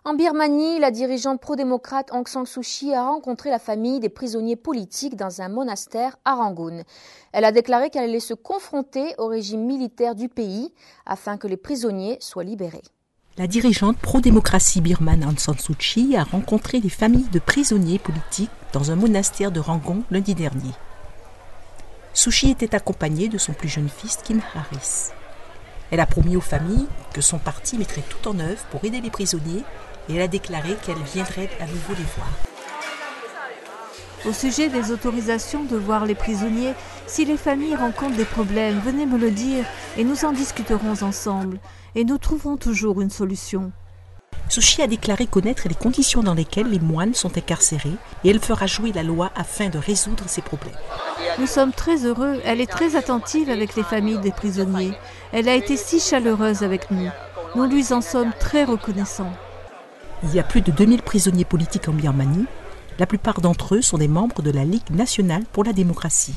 En Birmanie, la dirigeante pro-démocrate Aung San Suu Kyi a rencontré la famille des prisonniers politiques dans un monastère à Rangoon. Elle a déclaré qu'elle allait se confronter au régime militaire du pays afin que les prisonniers soient libérés. La dirigeante pro-démocratie birmane Aung San Suu Kyi a rencontré les familles de prisonniers politiques dans un monastère de Rangoon lundi dernier. Suu Kyi était accompagnée de son plus jeune fils Kim Harris. Elle a promis aux familles que son parti mettrait tout en œuvre pour aider les prisonniers et elle a déclaré qu'elle viendrait à nouveau les voir. Au sujet des autorisations de voir les prisonniers, si les familles rencontrent des problèmes, venez me le dire et nous en discuterons ensemble et nous trouverons toujours une solution. Suu Kyi a déclaré connaître les conditions dans lesquelles les moines sont incarcérés et elle fera jouer la loi afin de résoudre ces problèmes. Nous sommes très heureux, elle est très attentive avec les familles des prisonniers. Elle a été si chaleureuse avec nous. Nous lui en sommes très reconnaissants. Il y a plus de 2000 prisonniers politiques en Birmanie. La plupart d'entre eux sont des membres de la Ligue nationale pour la démocratie.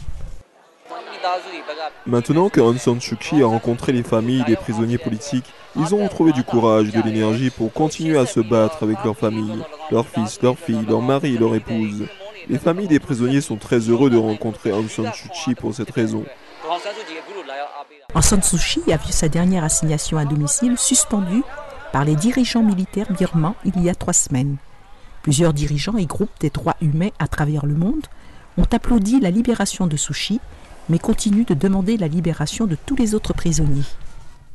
Maintenant que Aung San Suu Kyi a rencontré les familles des prisonniers politiques, ils ont retrouvé du courage et de l'énergie pour continuer à se battre avec leurs familles, leurs fils, leurs filles, leurs maris et leurs épouses. Les familles des prisonniers sont très heureux de rencontrer Aung San Suu Kyi pour cette raison. Aung San Suu Kyi a vu sa dernière assignation à domicile suspendue par les dirigeants militaires birmans il y a 3 semaines. Plusieurs dirigeants et groupes des droits humains à travers le monde ont applaudi la libération de Suu Kyi, mais continuent de demander la libération de tous les autres prisonniers.